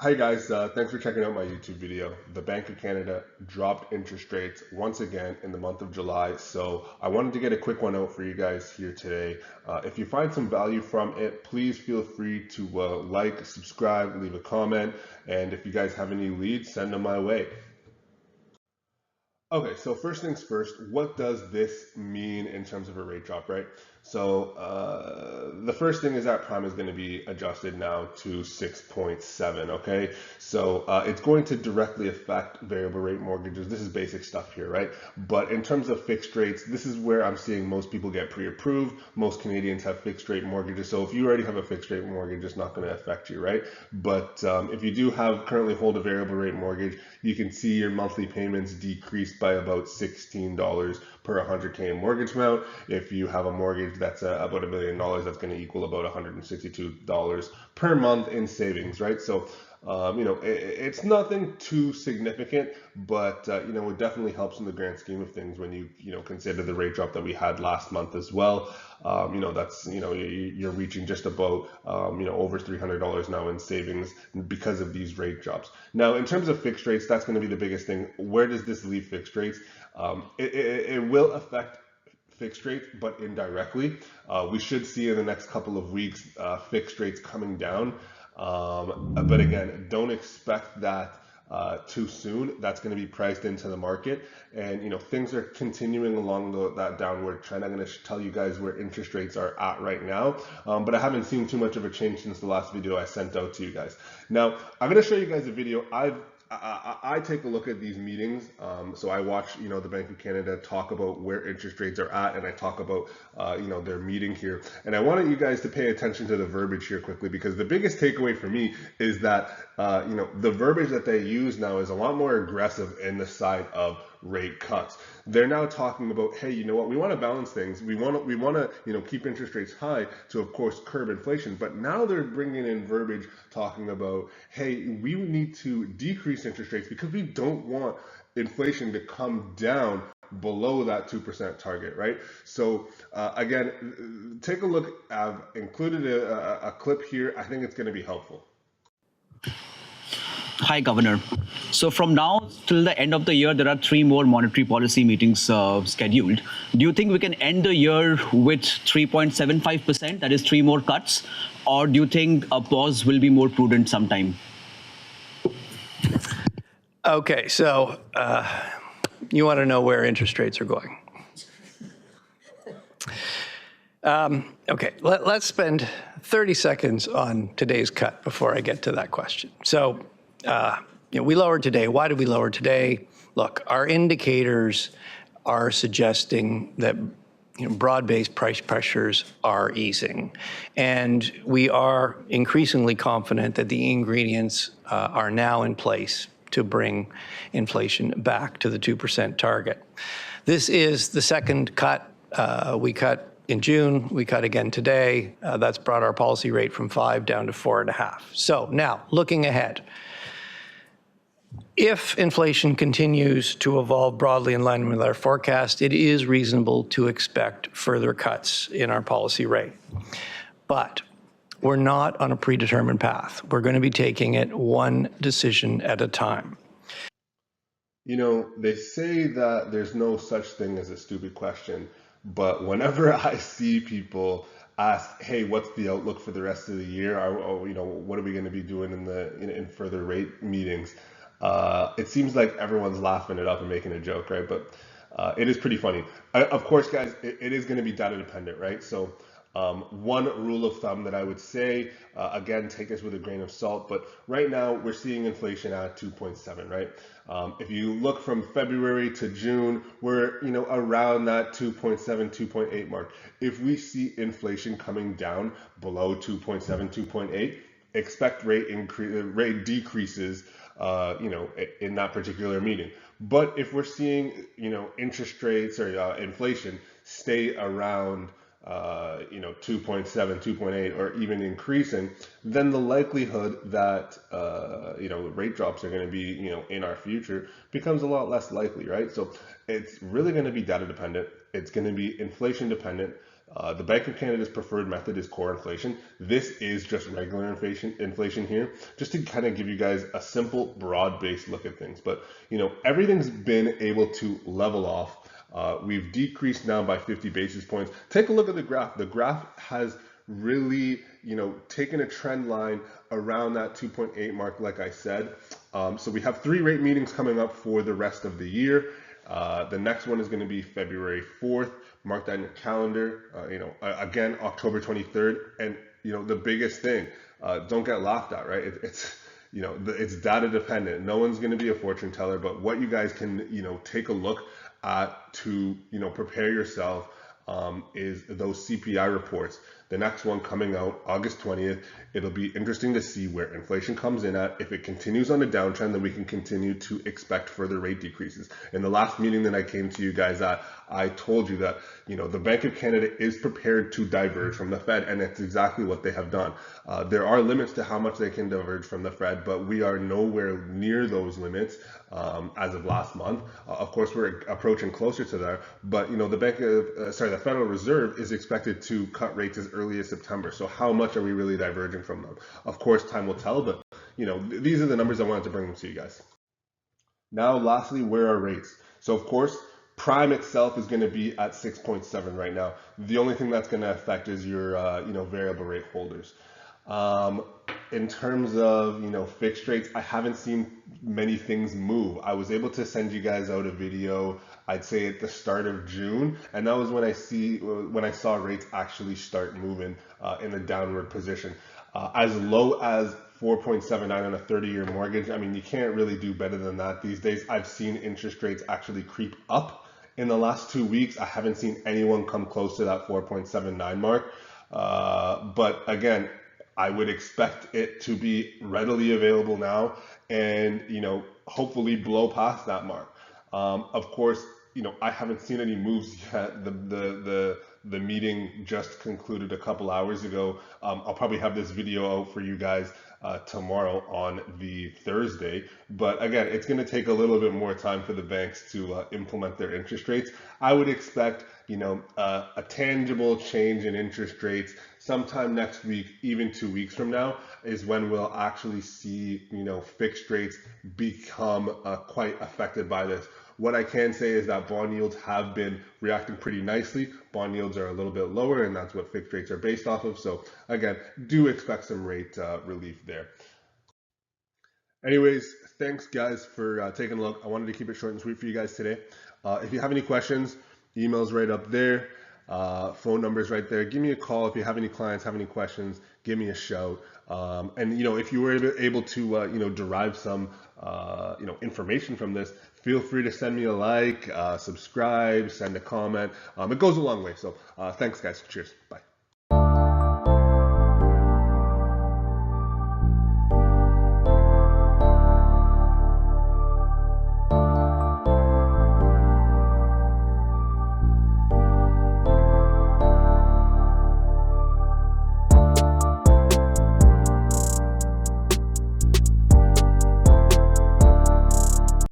Hi guys, thanks for checking out my YouTube video. The Bank of Canada dropped interest rates once again in the month of July, so I wanted to get a quick one out for you guys here today. If you find some value from it, please feel free to like, subscribe, leave a comment, and if you guys have any leads, send them my way. Okay, so first things first, what does this mean in terms of a rate drop, right? So the first thing is that prime is going to be adjusted now to 6.7, okay? So it's going to directly affect variable rate mortgages. This is basic stuff here, right? But in terms of fixed rates, this is where I'm seeing most people get pre-approved. Most Canadians have fixed rate mortgages. So if you already have a fixed rate mortgage, it's not going to affect you, right? But if you do currently hold a variable rate mortgage, you can see your monthly payments decrease by about $16 per 100K in mortgage amount. If you have a mortgage that's about $1 million, that's going to equal about $162 per month in savings, right? So it's nothing too significant, but it definitely helps in the grand scheme of things when you consider the rate drop that we had last month as well. That's you're reaching just about over $300 now in savings because of these rate drops. Now, in terms of fixed rates, that's going to be the biggest thing. Where does this leave fixed rates? It will affect fixed rates, but indirectly. We should see in the next couple of weeks fixed rates coming down. But again, don't expect that too soon. That's going to be priced into the market, and things are continuing along that downward trend. I'm going to tell you guys where interest rates are at right now, but I haven't seen too much of a change since the last video I sent out to you guys. Now I'm going to show you guys a video. I take a look at these meetings, so I watch the Bank of Canada talk about where interest rates are at, and I talk about their meeting here, and I wanted you guys to pay attention to the verbiage here quickly, because the biggest takeaway for me is that the verbiage that they use now is a lot more aggressive in the side of rate cuts. They're now talking about, hey, you know what, we want to balance things. We want to keep interest rates high to, of course, curb inflation. But now they're bringing in verbiage talking about, hey, we need to decrease interest rates because we don't want inflation to come down below that 2% target, right? So again, take a look. I've included a clip here. I think it's going to be helpful. Hi, Governor. So from now till the end of the year, there are 3 more monetary policy meetings scheduled. Do you think we can end the year with 3.75%, that is 3 more cuts? Or do you think a pause will be more prudent sometime? Okay, so you want to know where interest rates are going. Okay, let's spend 30 seconds on today's cut before I get to that question. So, we lowered today. Why did we lower today? Look, our indicators are suggesting that broad-based price pressures are easing, and we are increasingly confident that the ingredients are now in place to bring inflation back to the 2% target. This is the second cut. We cut in June, we cut again today. That's brought our policy rate from 5 down to 4.5. So now, looking ahead, if inflation continues to evolve broadly in line with our forecast, it is reasonable to expect further cuts in our policy rate. But we're not on a predetermined path. We're going to be taking it one decision at a time. They say that there's no such thing as a stupid question, but whenever I see people ask, hey, what's the outlook for the rest of the year? Or what are we going to be doing in further rate meetings? It seems like everyone's laughing it up and making a joke, right? But it is pretty funny. Of course, guys, it is going to be data dependent, right? So one rule of thumb that I would say, again, take this with a grain of salt, but right now we're seeing inflation at 2.7, right? If you look from February to June, we're around that 2.7, 2.8 mark. If we see inflation coming down below 2.7, 2.8, expect rate decreases in that particular meeting. But if we're seeing, interest rates or inflation stay around 2.7, 2.8, or even increasing, then the likelihood that rate drops are going to be in our future becomes a lot less likely, right? So it's really going to be data dependent. It's going to be inflation dependent. The Bank of Canada's preferred method is core inflation. This is just regular inflation here, just to kind of give you guys a simple, broad-based look at things. But everything's been able to level off. We've decreased now by 50 basis points. Take a look at the graph. The graph has really, taken a trend line around that 2.8 mark, like I said. So we have 3 rate meetings coming up for the rest of the year. The next one is going to be February 4th. Mark that in your calendar. Again, October 23rd. And, the biggest thing, don't get laughed at, right? It's data dependent. No one's going to be a fortune teller, but what you guys can, take a look at to, prepare yourself is those CPI reports. The next one coming out August 20th. It'll be interesting to see where inflation comes in at. If it continues on a downtrend, then we can continue to expect further rate decreases. In the last meeting that I came to you guys at, I told you that, the Bank of Canada is prepared to diverge from the Fed, and that's exactly what they have done. There are limits to how much they can diverge from the Fed, but we are nowhere near those limits as of last month. Of course, we're approaching closer to there, but the Federal Reserve is expected to cut rates as early as September. So how much are we really diverging from them? Of course, time will tell, but these are the numbers I wanted to bring them to you guys. Now, lastly, where are rates? So of course, Prime itself is going to be at 6.7 right now. The only thing that's going to affect is your variable rate holders. In terms of fixed rates, I haven't seen many things move. I was able to send you guys out a video, I'd say at the start of June, and that was when I saw rates actually start moving in a downward position. As low as 4.79 on a 30-year mortgage. I mean, you can't really do better than that these days. I've seen interest rates actually creep up in the last 2 weeks. I haven't seen anyone come close to that 4.79 mark. But again, I would expect it to be readily available now and, hopefully blow past that mark. Of course, I haven't seen any moves yet. The meeting just concluded a couple hours ago. I'll probably have this video out for you guys tomorrow on the Thursday. But again, it's going to take a little bit more time for the banks to implement their interest rates. I would expect, a tangible change in interest rates sometime next week, even 2 weeks from now, is when we'll actually see, fixed rates become quite affected by this. What I can say is that bond yields have been reacting pretty nicely. Bond yields are a little bit lower, and that's what fixed rates are based off of. So again, do expect some rate relief there. Anyways, thanks guys for taking a look. I wanted to keep it short and sweet for you guys today. If you have any questions, email's right up there. Phone number's right there. Give me a call if you have any clients, have any questions. Give me a shout. And if you were able to derive some information from this, feel free to send me a like, subscribe, send a comment. It goes a long way. So thanks guys. Cheers. Bye.